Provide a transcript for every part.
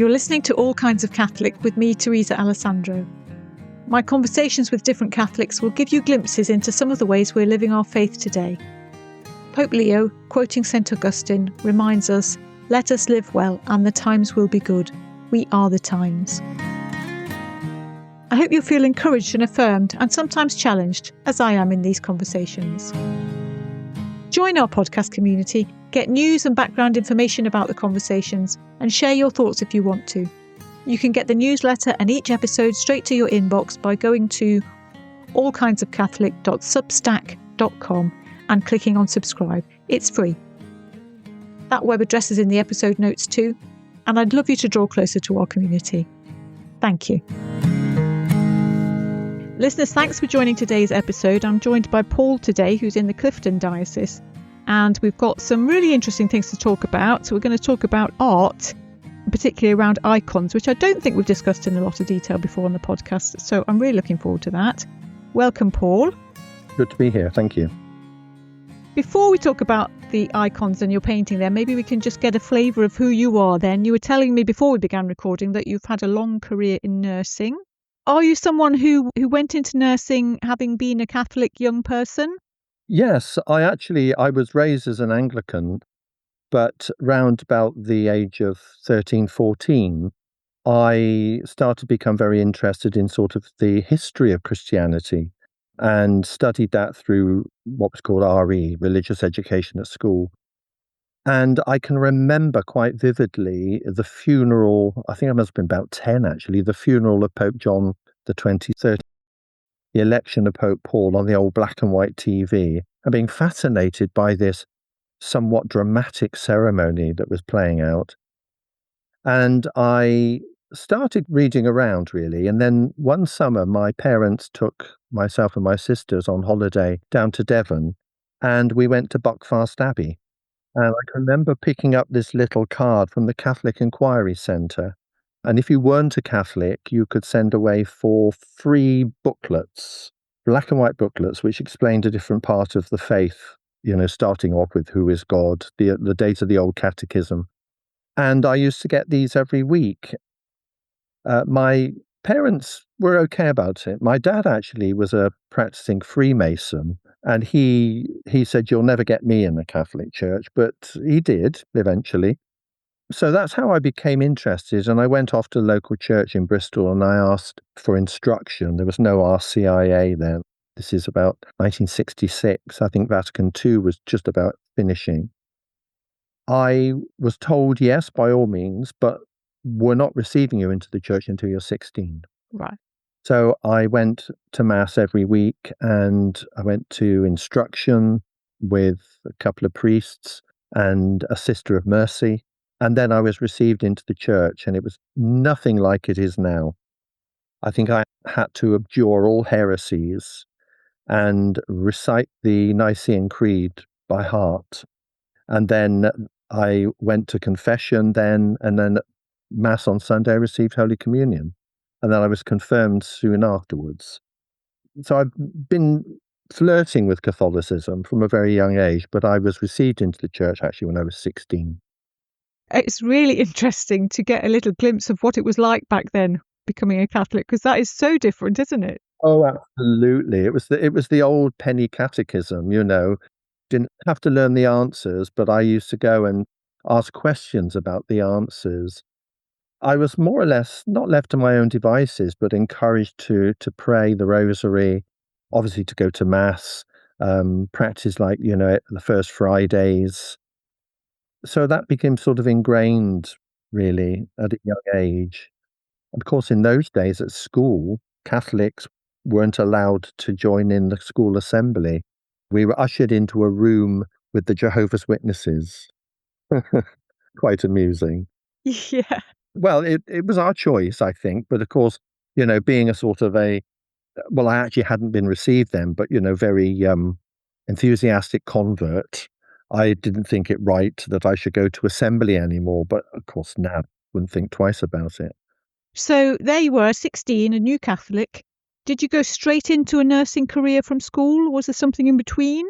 You're listening to All Kinds of Catholic with me, Teresa Alessandro. My conversations with different Catholics will give you glimpses into some of the ways we're living our faith today. Pope Leo, quoting St. Augustine, reminds us, "Let us live well, and the times will be good. We are the times." I hope you feel encouraged and affirmed, and sometimes challenged, as I am in these conversations. Join our podcast community, get news and background information about the conversations, and share your thoughts if you want to. You can get the newsletter and each episode straight to your inbox by going to allkindsofcatholic.substack.com and clicking on subscribe. It's free. That web address is in the episode notes too, and I'd love you to draw closer to our community. Thank you. Listeners, thanks for joining today's episode. I'm joined by Paul today, who's in the Clifton Diocese, and we've got some really interesting things to talk about. So we're going to talk about art, particularly around icons, which I don't think we've discussed in a lot of detail before on the podcast. So I'm really looking forward to that. Welcome, Paul. Good to be here. Thank you. Before we talk about the icons and your painting there, maybe we can just get a flavour of who you are then. You were telling me before we began recording that you've had a long career in nursing. Are you someone who went into nursing having been a Catholic young person? Yes, I was raised as an Anglican, but round about the age of 13, 14, I started to become very interested in sort of the history of Christianity and studied that through what was called RE, religious education at school. And I can remember quite vividly the funeral, I think I must have been about 10 actually, the funeral of Pope John the 23rd, the election of Pope Paul on the old black and white TV, and being fascinated by this somewhat dramatic ceremony that was playing out. And I started reading around really. And then one summer, my parents took myself and my sisters on holiday down to Devon, and we went to Buckfast Abbey. And I can remember picking up this little card from the Catholic Inquiry Centre. And if you weren't a Catholic, you could send away 4 free booklets, black and white booklets, which explained a different part of the faith, starting off with who is God, the date of the Old Catechism. And I used to get these every week. My parents were okay about it. My dad actually was a practicing Freemason. And he said, "You'll never get me in the Catholic Church," but he did eventually. So that's how I became interested. And I went off to a local church in Bristol and I asked for instruction. There was no RCIA then. This is about 1966. I think Vatican II was just about finishing. I was told, yes, by all means, but we're not receiving you into the church until you're 16. Right. So I went to Mass every week and I went to instruction with a couple of priests and a Sister of Mercy. And then I was received into the church and it was nothing like it is now. I think I had to abjure all heresies and recite the Nicene Creed by heart. And then I went to confession then, and then at Mass on Sunday I received Holy Communion. And then I was confirmed soon afterwards. So I've been flirting with Catholicism from a very young age, but I was received into the church actually when I was 16. It's really interesting to get a little glimpse of what it was like back then, becoming a Catholic, because that is so different, isn't it? Oh, absolutely. It was the old penny catechism, Didn't have to learn the answers, but I used to go and ask questions about the answers. I was more or less not left to my own devices, but encouraged to pray the rosary, obviously to go to Mass, practice the first Fridays. So that became sort of ingrained, really, at a young age. Of course, in those days at school, Catholics weren't allowed to join in the school assembly. We were ushered into a room with the Jehovah's Witnesses. Quite amusing. Yeah. Well, it was our choice, I think. But of course, being a sort of I actually hadn't been received then, but, very enthusiastic convert. I didn't think it right that I should go to assembly anymore. But of course, now I wouldn't think twice about it. So there you were, 16, a new Catholic. Did you go straight into a nursing career from school? Was there something in between?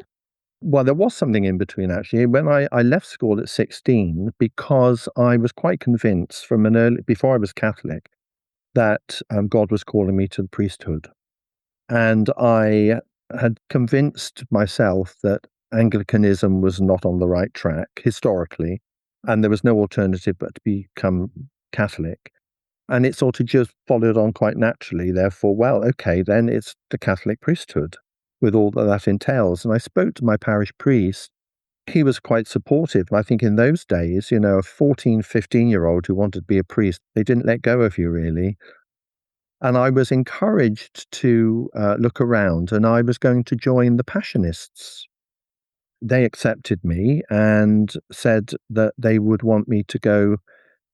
Well, there was something in between, actually. When I left school at 16, because I was quite convinced from before I was Catholic, that God was calling me to the priesthood. And I had convinced myself that Anglicanism was not on the right track historically, and there was no alternative but to become Catholic. And it sort of just followed on quite naturally. Therefore, well, okay, then it's the Catholic priesthood with all that entails. And I spoke to my parish priest. He was quite supportive. I think in those days, a 14, 15-year-old who wanted to be a priest, they didn't let go of you really. And I was encouraged to look around, and I was going to join the Passionists. They accepted me and said that they would want me to go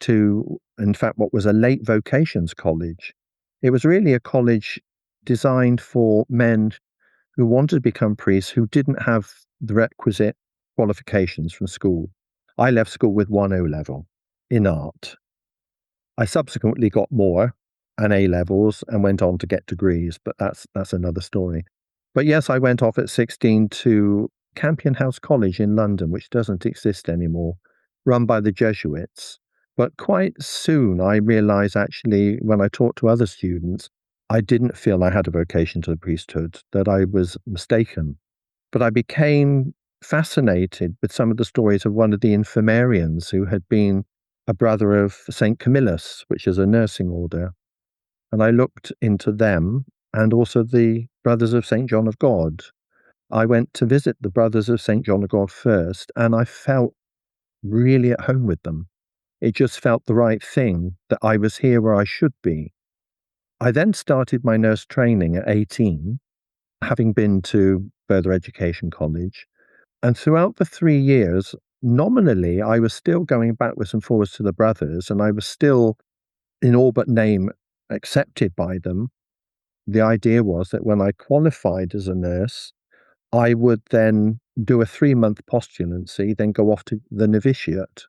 to, in fact, what was a late vocations college. It was really a college designed for men who wanted to become priests who didn't have the requisite qualifications from school. I left school with 1 O level in art. I subsequently got more and A levels and went on to get degrees, but that's another story. But yes, I went off at 16 to Campion House College in London, which doesn't exist anymore, run by the Jesuits. But quite soon I realized, actually, when I talked to other students, I didn't feel I had a vocation to the priesthood, that I was mistaken. But I became fascinated with some of the stories of one of the infirmarians who had been a brother of St. Camillus, which is a nursing order. And I looked into them and also the Brothers of St. John of God. I went to visit the Brothers of St. John of God first, and I felt really at home with them. It just felt the right thing, that I was here where I should be. I then started my nurse training at 18, having been to further education college. And throughout the 3 years, nominally, I was still going backwards and forwards to the brothers, and I was still, in all but name, accepted by them. The idea was that when I qualified as a nurse, I would then do a 3-month postulancy, then go off to the novitiate.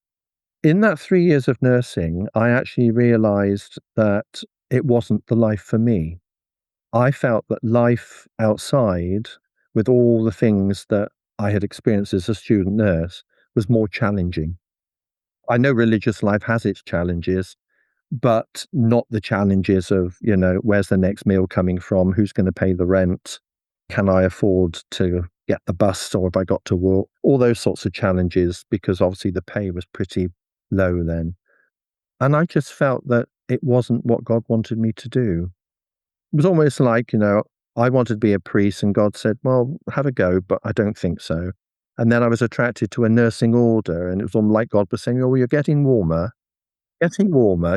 In that 3 years of nursing, I actually realized that it wasn't the life for me. I felt that life outside, with all the things that I had experienced as a student nurse, was more challenging. I know religious life has its challenges, but not the challenges of, where's the next meal coming from? Who's going to pay the rent? Can I afford to get the bus, or have I got to walk? All those sorts of challenges, because obviously the pay was pretty low then. And I just felt that it wasn't what God wanted me to do. It was almost like, I wanted to be a priest, and God said, well, have a go, but I don't think so. And then I was attracted to a nursing order, and it was almost like God was saying, oh, well, you're getting warmer,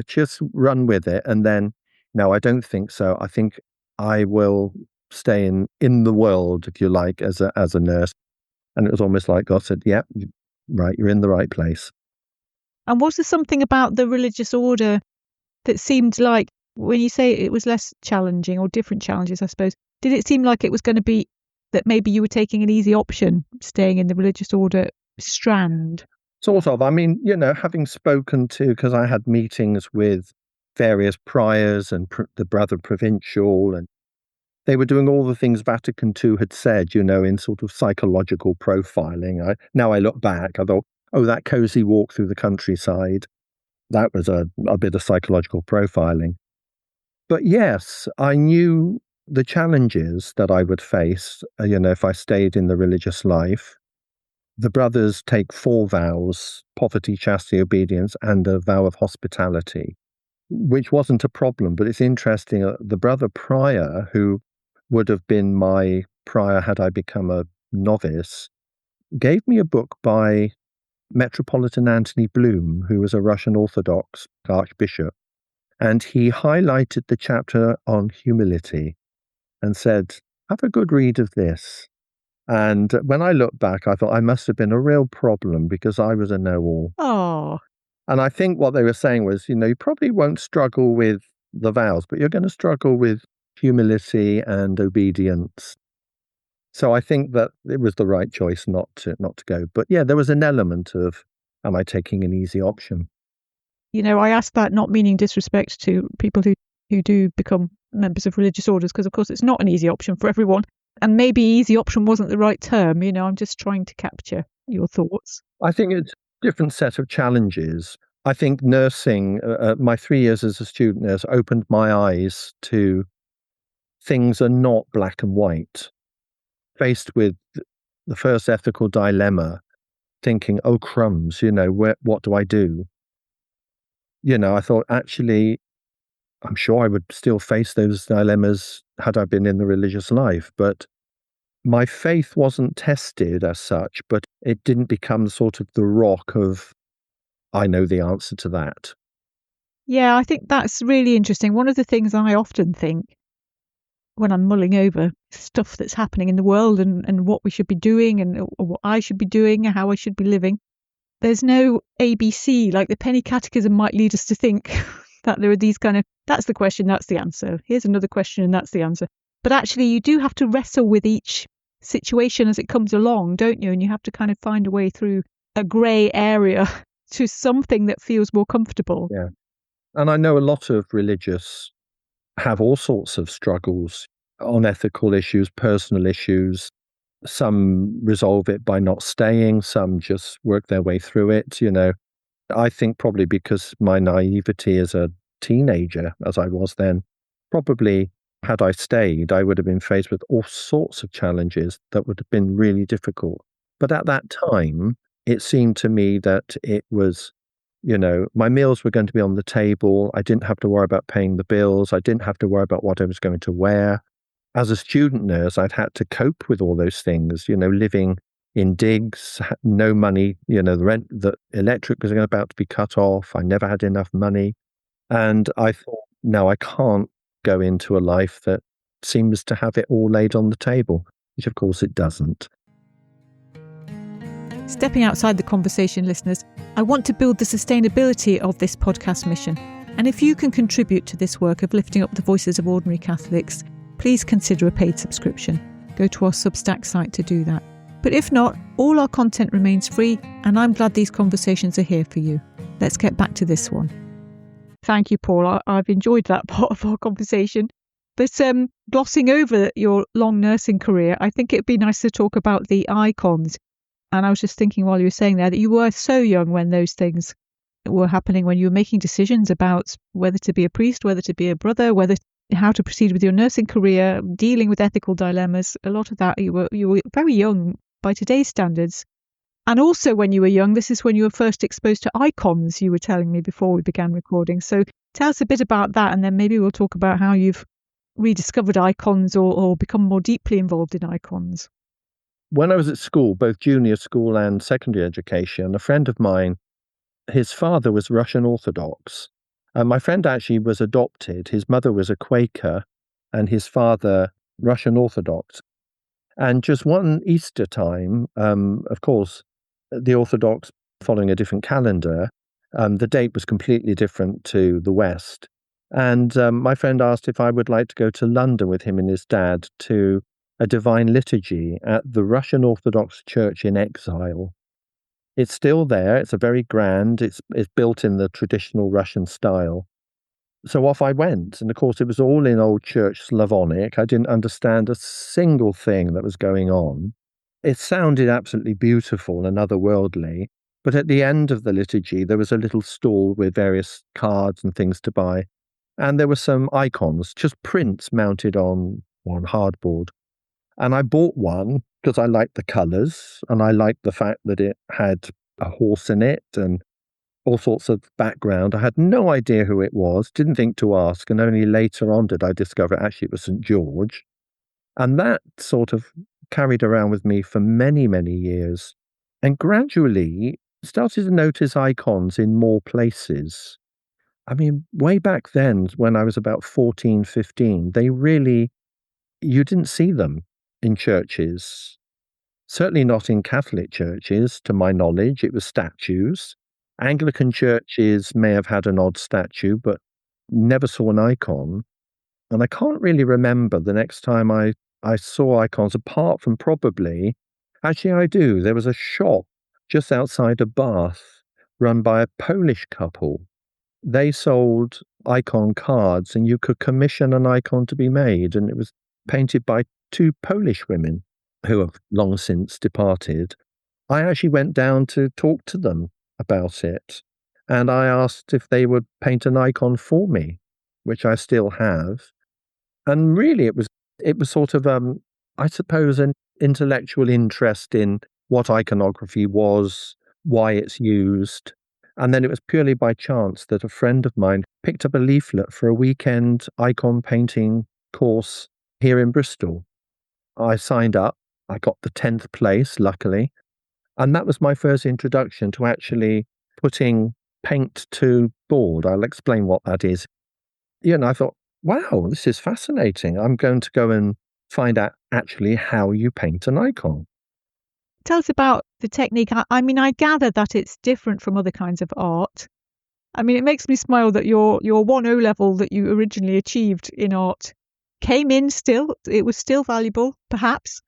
just run with it. And then, no, I don't think so. I think I will stay in the world, if you like, as a nurse. And it was almost like God said, yeah, right, you're in the right place. And was there something about the religious order that seemed like, when you say it was less challenging, or different challenges, I suppose, did it seem like it was going to be that maybe you were taking an easy option, staying in the religious order strand? Sort of. I mean, having spoken to, because I had meetings with various priors and the brother provincial, and they were doing all the things Vatican II had said, in sort of psychological profiling. Now I look back, I thought, oh, that cozy walk through the countryside, that was a bit of psychological profiling. But yes, I knew the challenges that I would face, if I stayed in the religious life. The brothers take 4 vows: poverty, chastity, obedience, and a vow of hospitality, which wasn't a problem. But it's interesting, the brother prior, who would have been my prior had I become a novice, gave me a book by Metropolitan Anthony Bloom, who was a Russian Orthodox archbishop. And he highlighted the chapter on humility and said, have a good read of this. And when I look back, I thought I must have been a real problem, because I was a know-all. Oh. And I think what they were saying was, you probably won't struggle with the vows, but you're going to struggle with humility and obedience. So I think that it was the right choice not to go. But yeah, there was an element of, am I taking an easy option? I ask that not meaning disrespect to people who do become members of religious orders, because of course it's not an easy option for everyone. And maybe easy option wasn't the right term. I'm just trying to capture your thoughts. I think it's a different set of challenges. I think nursing, my 3 years as a student nurse, opened my eyes to things are not black and white. Faced with the first ethical dilemma, thinking, oh, crumbs, what do I do? I thought, actually, I'm sure I would still face those dilemmas had I been in the religious life, but my faith wasn't tested as such, but it didn't become sort of the rock of, I know the answer to that. Yeah, I think that's really interesting. One of the things I often think when I'm mulling over stuff that's happening in the world and what we should be doing and what I should be doing, how I should be living, there's no ABC. Like the Penny Catechism might lead us to think that there are these kind of, that's the question, that's the answer. Here's another question and that's the answer. But actually you do have to wrestle with each situation as it comes along, don't you? And you have to kind of find a way through a grey area to something that feels more comfortable. Yeah. And I know a lot of religious have all sorts of struggles on ethical issues, personal issues. Some resolve it by not staying, some just work their way through it. I think probably because my naivety as a teenager, as I was then, probably had I stayed, I would have been faced with all sorts of challenges that would have been really difficult. But at that time, it seemed to me that it was, my meals were going to be on the table. I didn't have to worry about paying the bills. I didn't have to worry about what I was going to wear. As a student nurse, I'd had to cope with all those things, living in digs, no money, the rent, the electric was about to be cut off. I never had enough money. And I thought, no, I can't go into a life that seems to have it all laid on the table, which of course it doesn't. Stepping outside the conversation, listeners, I want to build the sustainability of this podcast mission. And if you can contribute to this work of lifting up the voices of ordinary Catholics, please consider a paid subscription. Go to our Substack site to do that. But if not, all our content remains free, and I'm glad these conversations are here for you. Let's get back to this one. Thank you, Paul. I've enjoyed that part of our conversation. But glossing over your long nursing career, I think it'd be nice to talk about the icons. And I was just thinking while you were saying that you were so young when those things were happening, when you were making decisions about whether to be a priest, whether to be a brother, how to proceed with your nursing career, dealing with ethical dilemmas. A lot of that, you were very young by today's standards. And also when you were young, this is when you were first exposed to icons, you were telling me before we began recording. So tell us a bit about that, and then maybe we'll talk about how you've rediscovered icons or become more deeply involved in icons. When I was at school, both junior school and secondary education, a friend of mine, his father was Russian Orthodox. My friend actually was adopted. His mother was a Quaker and his father Russian Orthodox. And just one Easter time, of course, the Orthodox following a different calendar, the date was completely different to the West. And my friend asked if I would like to go to London with him and his dad to a divine liturgy at the Russian Orthodox Church in Exile. It's still there. It's a very grand, it's built in the traditional Russian style. So off I went. And of course, it was all in Old Church Slavonic. I didn't understand a single thing that was going on. It sounded absolutely beautiful and otherworldly. But at the end of the liturgy, there was a little stall with various cards and things to buy. And there were some icons, just prints mounted on hardboard. And I bought one because I liked the colours and I liked the fact that it had a horse in it and all sorts of background. I had no idea who it was, didn't think to ask, and only later on did I discover actually it was St. George. And that sort of carried around with me for many, many years. And gradually started to notice icons in more places. I mean, way back then, when I was about 14, 15, you didn't see them in churches. Certainly not in Catholic churches, to my knowledge. It was statues. Anglican churches may have had an odd statue, but never saw an icon. And I can't really remember the next time I saw icons, apart from actually I do. There was a shop just outside of Bath run by a Polish couple. They sold icon cards and you could commission an icon to be made, and it was painted by two Polish women who have long since departed. I actually went down to talk to them about it. And I asked if they would paint an icon for me, which I still have. And really, it was sort of, I suppose, an intellectual interest in what iconography was, why it's used. And then it was purely by chance that a friend of mine picked up a leaflet for a weekend icon painting course here in Bristol. I signed up. I got the 10th place, luckily. And that was my first introduction to actually putting paint to board. I'll explain what that is. I thought, wow, this is fascinating. I'm going to go and find out actually how you paint an icon. Tell us about the technique. I mean, I gather that it's different from other kinds of art. I mean, it makes me smile that your 1 level that you originally achieved in art came in still. It was still valuable, perhaps.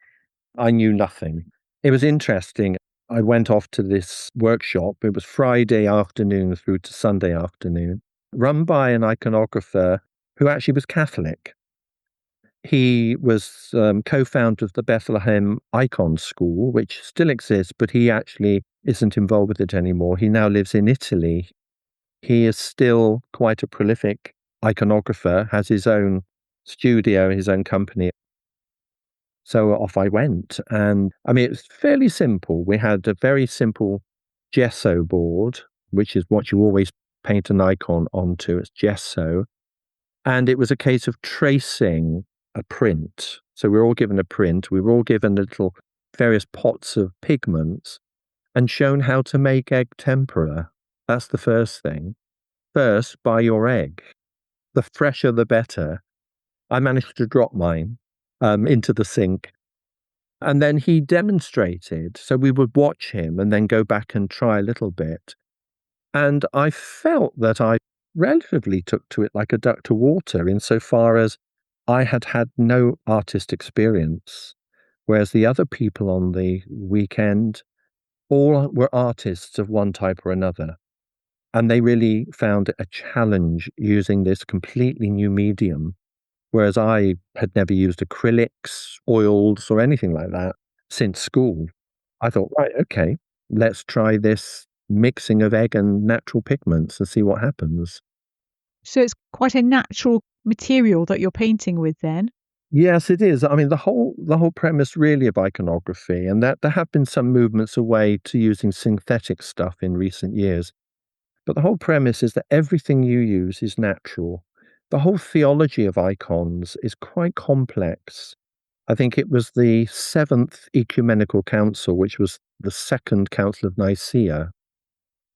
I knew nothing. It was interesting. I went off to this workshop. It was Friday afternoon through to Sunday afternoon, run by an iconographer who actually was Catholic. He was co-founder of the Bethlehem Icon School, which still exists, but he actually isn't involved with it anymore. He now lives in Italy. He is still quite a prolific iconographer, has his own studio, his own company. So off I went. And I mean, it was fairly simple. We had a very simple gesso board, which is what you always paint an icon onto. It's gesso. And it was a case of tracing a print. So we were all given a print. We were all given little various pots of pigments and shown how to make egg tempera. That's the first thing. First, buy your egg. The fresher, the better. I managed to drop mine into the sink. And then he demonstrated. So we would watch him and then go back and try a little bit. And I felt that I relatively took to it like a duck to water insofar as I had had no artist experience, whereas the other people on the weekend all were artists of one type or another. And they really found it a challenge using this completely new medium, whereas I had never used acrylics, oils, or anything like that since school. I thought, right, okay, let's try this mixing of egg and natural pigments and see what happens. So it's quite a natural material that you're painting with then? Yes, it is. I mean, the whole premise really of iconography, and that there have been some movements away to using synthetic stuff in recent years. But the whole premise is that everything you use is natural. The whole theology of icons is quite complex. I think it was the Seventh Ecumenical Council, which was the Second Council of Nicaea,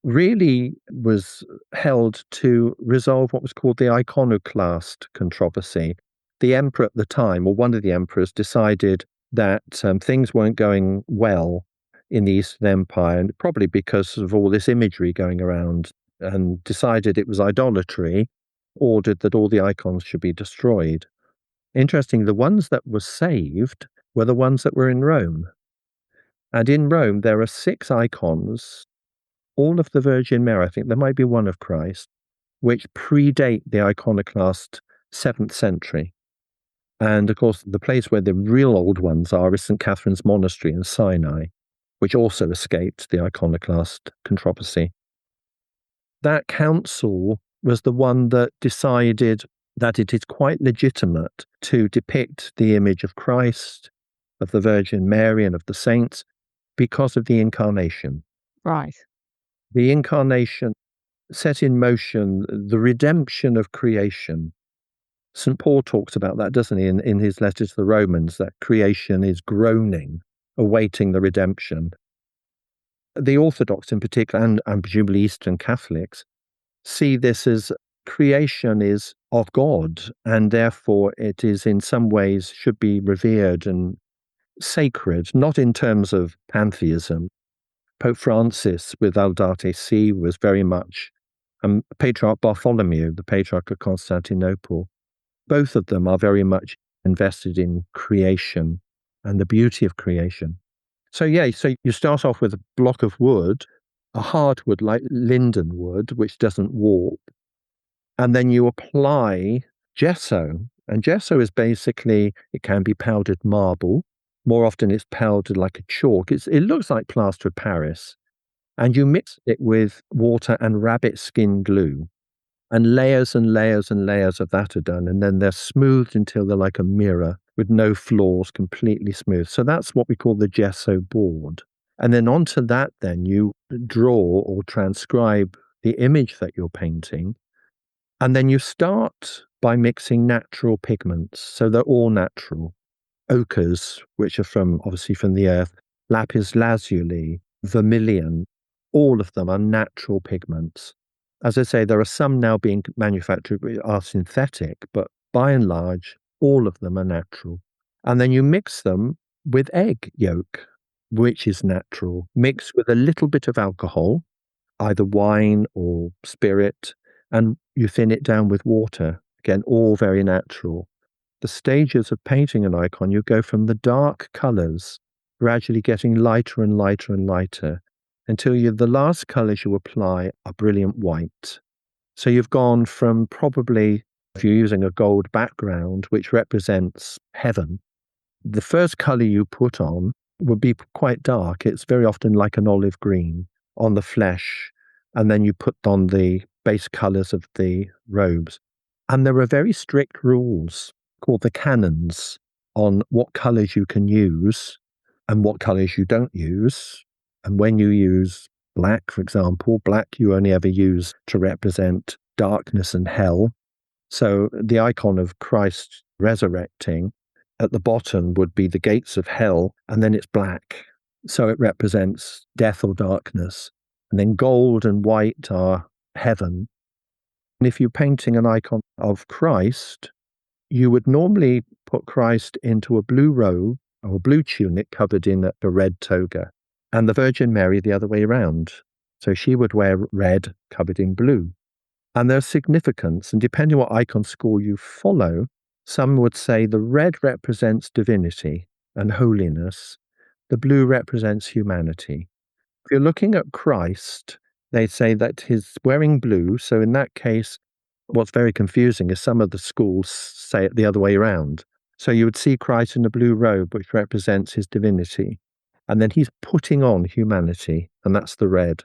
really was held to resolve what was called the iconoclast controversy. The emperor at the time, or one of the emperors, decided that things weren't going well in the Eastern Empire, and probably because of all this imagery going around, and decided it was idolatry, ordered that all the icons should be destroyed. Interesting, the ones that were saved were the ones that were in Rome. And in Rome, there are 6 icons, all of the Virgin Mary, I think there might be one of Christ, which predate the iconoclast 7th century. And of course, the place where the real old ones are is St. Catherine's Monastery in Sinai, which also escaped the iconoclast controversy. That council was the one that decided that it is quite legitimate to depict the image of Christ, of the Virgin Mary, and of the saints because of the incarnation. Right. The incarnation set in motion the redemption of creation. St. Paul talks about that, doesn't he, in his letter to the Romans, that creation is groaning, awaiting the redemption. The Orthodox in particular, and presumably Eastern Catholics, see this as creation is of God, and therefore it is in some ways should be revered and sacred, not in terms of pantheism. Pope Francis with Laudate Si was very much, Patriarch Bartholomew, the Patriarch of Constantinople, both of them are very much invested in creation and the beauty of creation. So you start off with a block of wood, a hardwood like linden wood, which doesn't warp, and then you apply gesso, And gesso is basically, it can be powdered marble. More often it's powdered like a chalk. It looks like plaster of Paris. And you mix it with water and rabbit skin glue. And layers and layers and layers of that are done. And then they're smoothed until they're like a mirror with no flaws, completely smooth. So that's what we call the gesso board. And then onto that, then you draw or transcribe the image that you're painting. And then you start by mixing natural pigments. So they're all natural. Ochres, which are obviously from the earth, lapis lazuli, vermilion, all of them are natural pigments. As I say, there are some now being manufactured which are synthetic, but by and large, all of them are natural. And then you mix them with egg yolk, which is natural, mixed with a little bit of alcohol, either wine or spirit, and you thin it down with water. Again, all very natural. The stages of painting an icon, you go from the dark colours, gradually getting lighter and lighter and lighter, until the last colours you apply are brilliant white. So you've gone from probably, if you're using a gold background, which represents heaven, the first colour you put on would be quite dark. It's very often like an olive green on the flesh, and then you put on the base colours of the robes. And there are very strict rules called the canons on what colours you can use and what colours you don't use. And when you use black, for example, black you only ever use to represent darkness and hell. So the icon of Christ resurrecting at the bottom would be the gates of hell, and then it's black. So it represents death or darkness. And then gold and white are heaven. And if you're painting an icon of Christ, you would normally put Christ into a blue robe or a blue tunic covered in a red toga, and the Virgin Mary the other way around. So she would wear red covered in blue. And there's significance, and depending on what icon school you follow, some would say the red represents divinity and holiness, the blue represents humanity. If you're looking at Christ, they say that he's wearing blue, so in that case, what's very confusing is some of the schools say it the other way around. So you would see Christ in a blue robe, which represents his divinity, and then he's putting on humanity, and that's the red.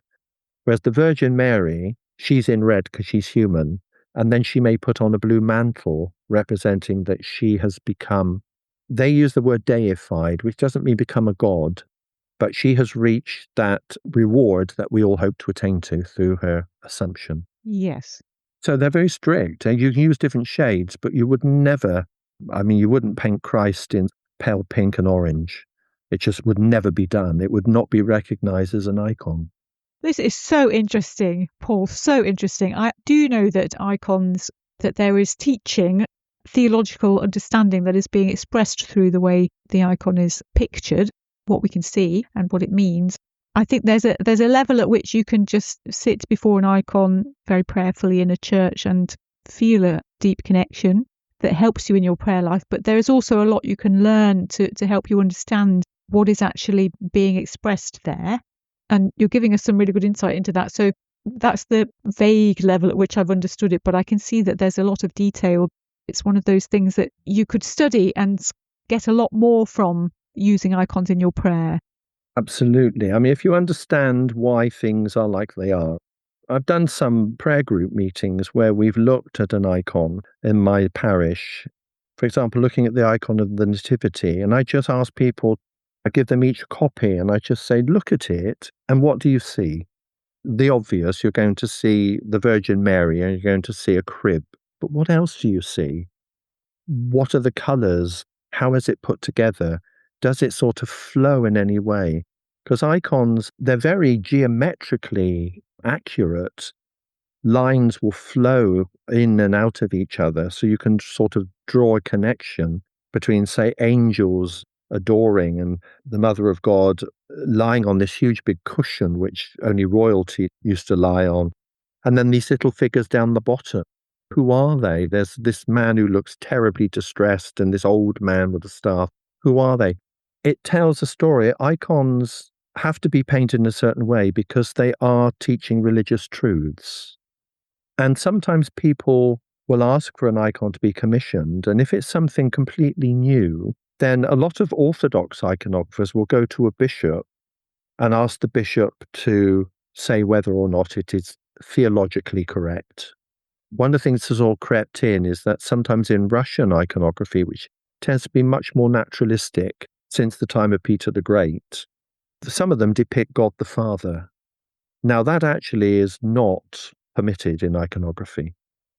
Whereas the Virgin Mary, she's in red because she's human, and then she may put on a blue mantle representing that she has become, they use the word deified, which doesn't mean become a god, but she has reached that reward that we all hope to attain to through her assumption. Yes. So they're very strict. And you can use different shades, but you would never, you wouldn't paint Christ in pale pink and orange. It just would never be done. It would not be recognized as an icon. This is so interesting, Paul, so interesting. I do know that icons, that there is teaching, theological understanding that is being expressed through the way the icon is pictured, what we can see and what it means. I think there's a level at which you can just sit before an icon very prayerfully in a church and feel a deep connection that helps you in your prayer life. But there is also a lot you can learn to help you understand what is actually being expressed there. And you're giving us some really good insight into that. So that's the vague level at which I've understood it, but I can see that there's a lot of detail. It's one of those things that you could study and get a lot more from using icons in your prayer. Absolutely. If you understand why things are like they are, I've done some prayer group meetings where we've looked at an icon in my parish. For example, looking at the icon of the Nativity, and I just ask people, I give them each a copy and I just say, look at it, and what do you see? The obvious, you're going to see the Virgin Mary and you're going to see a crib. But what else do you see? What are the colours? How is it put together? Does it sort of flow in any way? Because icons, they're very geometrically accurate. Lines will flow in and out of each other, so you can sort of draw a connection between, say, angels adoring and the Mother of God lying on this huge big cushion, which only royalty used to lie on. And then these little figures down the bottom. Who are they? There's this man who looks terribly distressed and this old man with a staff. Who are they? It tells a story. Icons have to be painted in a certain way because they are teaching religious truths. And sometimes people will ask for an icon to be commissioned. And if it's something completely new, then a lot of Orthodox iconographers will go to a bishop and ask the bishop to say whether or not it is theologically correct. One of the things that's all crept in is that sometimes in Russian iconography, which tends to be much more naturalistic since the time of Peter the Great, some of them depict God the Father. Now, that actually is not permitted in iconography.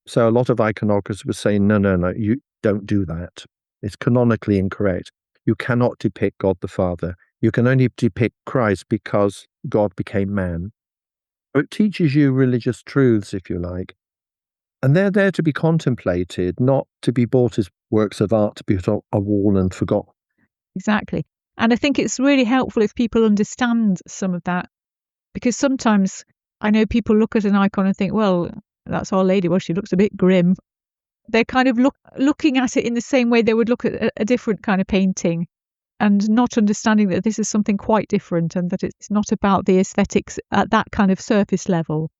So a lot of iconographers would say, no, you don't do that. It's canonically incorrect. You cannot depict God the Father. You can only depict Christ because God became man. It teaches you religious truths, if you like. And they're there to be contemplated, not to be bought as works of art to be put on a wall and forgotten. Exactly. And I think it's really helpful if people understand some of that, because sometimes I know people look at an icon and think, well, that's Our Lady. Well, she looks a bit grim. They're kind of looking at it in the same way they would look at a different kind of painting, and not understanding that this is something quite different and that it's not about the aesthetics at that kind of surface level.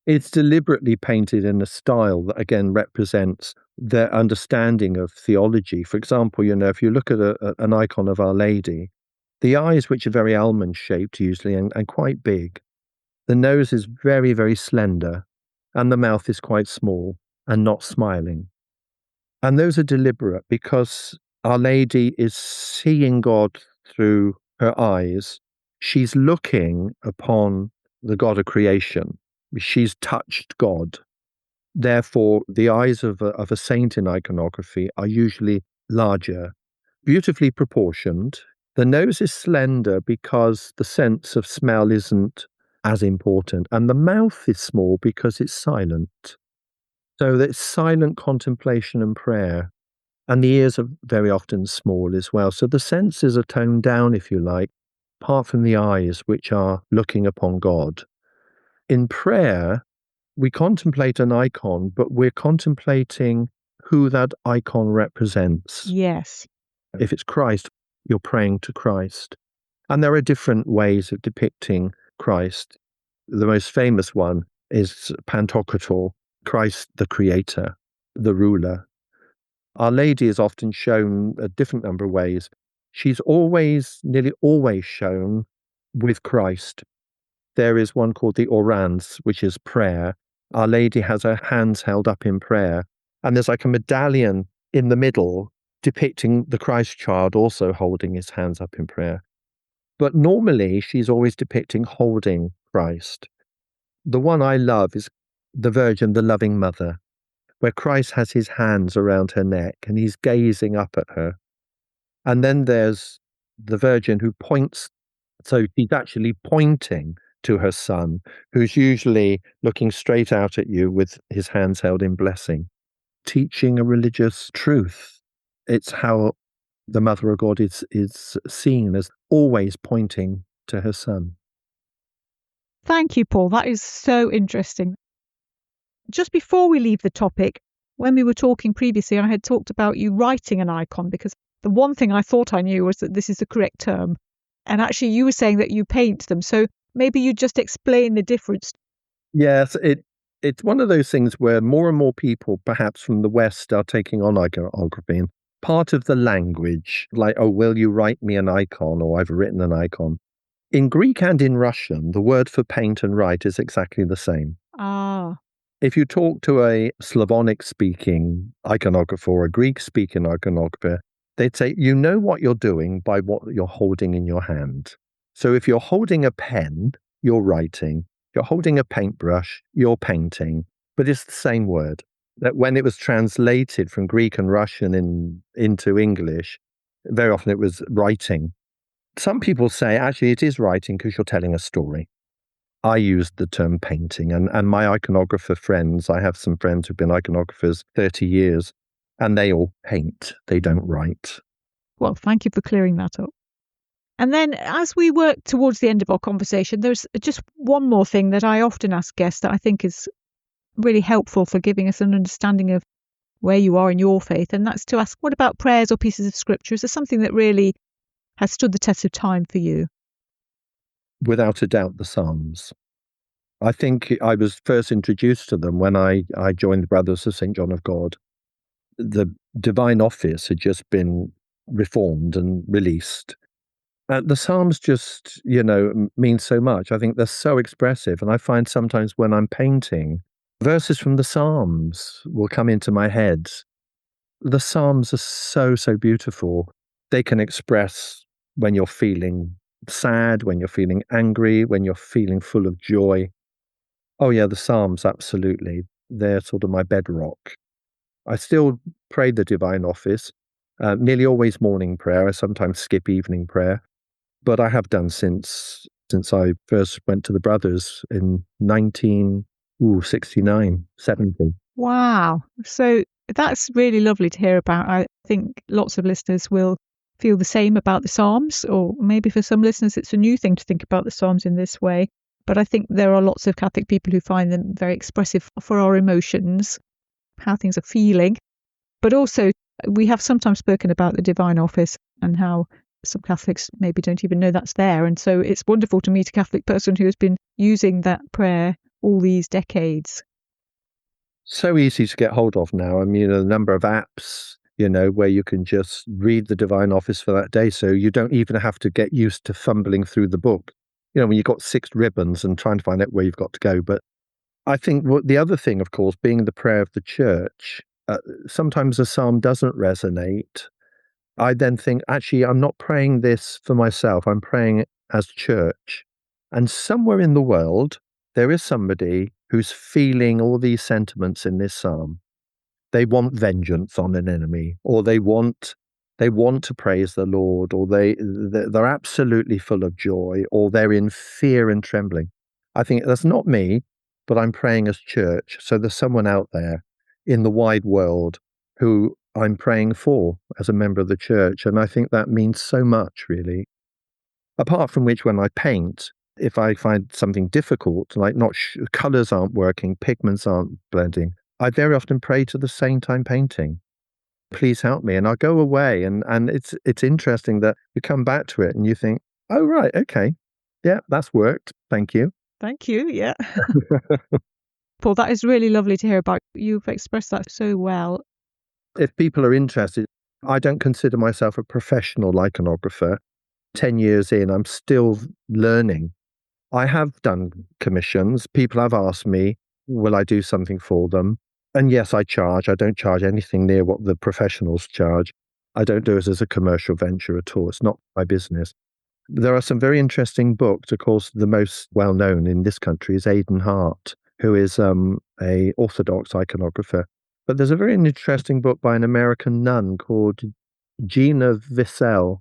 It's deliberately painted in a style that, again, represents their understanding of theology. For example, if you look at an icon of Our Lady, the eyes, which are very almond-shaped usually and quite big, the nose is very, very slender, and the mouth is quite small and not smiling. And those are deliberate because Our Lady is seeing God through her eyes. She's looking upon the God of creation. She's touched God. Therefore, the eyes of a saint in iconography are usually larger, beautifully proportioned. The nose is slender because the sense of smell isn't as important, and the mouth is small because it's silent. So it's silent contemplation and prayer. And the ears are very often small as well. So the senses are toned down, if you like, apart from the eyes, which are looking upon God. In prayer, we contemplate an icon, but we're contemplating who that icon represents. Yes. If it's Christ, you're praying to Christ. And there are different ways of depicting Christ. The most famous one is Pantocrator, Christ the Creator, the ruler. Our Lady is often shown a different number of ways. She's nearly always shown with Christ. There is one called the Orans, which is prayer. Our Lady has her hands held up in prayer. And there's like a medallion in the middle depicting the Christ child also holding his hands up in prayer. But normally she's always depicting holding Christ. The one I love is the Virgin, the Loving Mother, where Christ has his hands around her neck and he's gazing up at her. And then there's the Virgin who points, so she's actually pointing to her son, who's usually looking straight out at you with his hands held in blessing, teaching a religious truth. It's how the Mother of God is seen as always pointing to her son. Thank you, Paul. That is so interesting. Just before we leave the topic, when we were talking previously, I had talked about you writing an icon, because the one thing I thought I knew was that this is the correct term. And actually you were saying that you paint them. So maybe you just explain the difference. Yes, it's one of those things where more and more people, perhaps from the West, are taking on iconography. And part of the language, like, oh, will you write me an icon? Or I've written an icon. In Greek and in Russian, the word for paint and write is exactly the same. Ah. If you talk to a Slavonic-speaking iconographer or a Greek-speaking iconographer, they'd say, you know what you're doing by what you're holding in your hand. So if you're holding a pen, you're writing. You're holding a paintbrush, you're painting. But it's the same word. That when it was translated from Greek and Russian into English, very often it was writing. Some people say, actually, it is writing because you're telling a story. I used the term painting, and my iconographer friends, I have some friends who've been iconographers 30 years, and they all paint. They don't write. Well, thank you for clearing that up. And then as we work towards the end of our conversation, there's just one more thing that I often ask guests that I think is really helpful for giving us an understanding of where you are in your faith. And that's to ask, what about prayers or pieces of scripture? Is there something that really has stood the test of time for you? Without a doubt, the Psalms. I think I was first introduced to them when I joined the Brothers of St. John of God. The divine office had just been reformed and released. The Psalms just, mean so much. I think they're so expressive. And I find sometimes when I'm painting, verses from the Psalms will come into my head. The Psalms are so, so beautiful. They can express when you're feeling sad, when you're feeling angry, when you're feeling full of joy. Oh, yeah, the Psalms, absolutely. They're sort of my bedrock. I still pray the divine office, nearly always morning prayer. I sometimes skip evening prayer. But I have done since I first went to the Brothers in 1969, 70. Wow. So that's really lovely to hear about. I think lots of listeners will feel the same about the Psalms, or maybe for some listeners it's a new thing to think about the Psalms in this way. But I think there are lots of Catholic people who find them very expressive for our emotions, how things are feeling. But also, we have sometimes spoken about the divine office and how some Catholics maybe don't even know that's there. And so it's wonderful to meet a Catholic person who has been using that prayer all these decades. So easy to get hold of now. I mean, a number of apps, where you can just read the divine office for that day. So you don't even have to get used to fumbling through the book, when you've got 6 ribbons and trying to find out where you've got to go. But I think the other thing, of course, being the prayer of the church, sometimes a psalm doesn't resonate. I then think, actually, I'm not praying this for myself. I'm praying as church. And somewhere in the world, there is somebody who's feeling all these sentiments in this psalm. They want vengeance on an enemy, or they want to praise the Lord, or they're absolutely full of joy, or they're in fear and trembling. I think that's not me, but I'm praying as church. So there's someone out there in the wide world who I'm praying for as a member of the church. And I think that means so much, really. Apart from which, when I paint, if I find something difficult, like colours aren't working, pigments aren't blending, I very often pray to the saint I'm painting. Please help me. And I'll go away. And it's interesting that you come back to it and you think, oh, right, okay. Yeah, that's worked. Thank you. Thank you. Yeah. Paul, that is really lovely to hear about. You've expressed that so well. If people are interested, I don't consider myself a professional iconographer. 10 years in, I'm still learning. I have done commissions. People have asked me, will I do something for them? And yes, I charge. I don't charge anything near what the professionals charge. I don't do it as a commercial venture at all. It's not my business. There are some very interesting books. Of course, the most well-known in this country is Aidan Hart, who is a Orthodox iconographer. But there's a very interesting book by an American nun called Jeana Visel,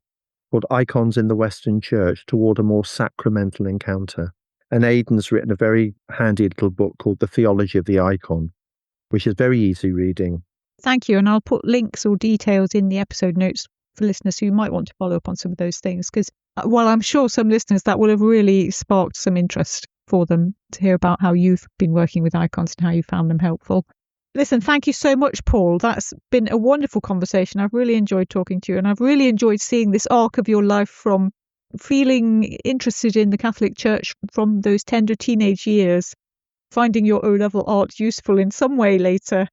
called Icons in the Western Church Toward a More Sacramental Encounter. And Aidan's written a very handy little book called The Theology of the Icon, which is very easy reading. Thank you. And I'll put links or details in the episode notes for listeners who might want to follow up on some of those things. Because while I'm sure some listeners that will have really sparked some interest for them to hear about how you've been working with icons and how you found them helpful. Listen, thank you so much, Paul. That's been a wonderful conversation. I've really enjoyed talking to you, and I've really enjoyed seeing this arc of your life from feeling interested in the Catholic Church from those tender teenage years, finding your O-level art useful in some way later,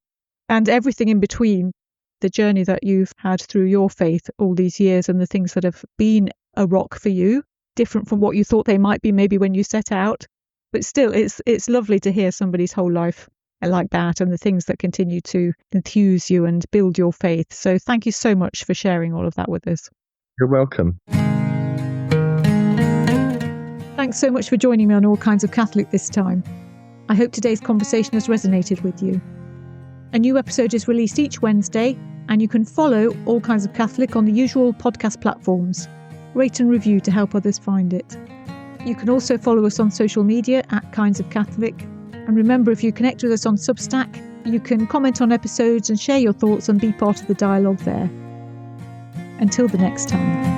and everything in between. The journey that you've had through your faith all these years and the things that have been a rock for you, different from what you thought they might be maybe when you set out. But still, it's lovely to hear somebody's whole life like that and the things that continue to enthuse you and build your faith. So thank you so much for sharing all of that with us. You're welcome. Thanks so much for joining me on All Kinds of Catholic this time. I hope today's conversation has resonated with you. A new episode is released each Wednesday, and you can follow All Kinds of Catholic on the usual podcast platforms. Rate and review to help others find it. You can also follow us on social media at Kinds of Catholic. And remember, if you connect with us on Substack, you can comment on episodes and share your thoughts and be part of the dialogue there. Until the next time.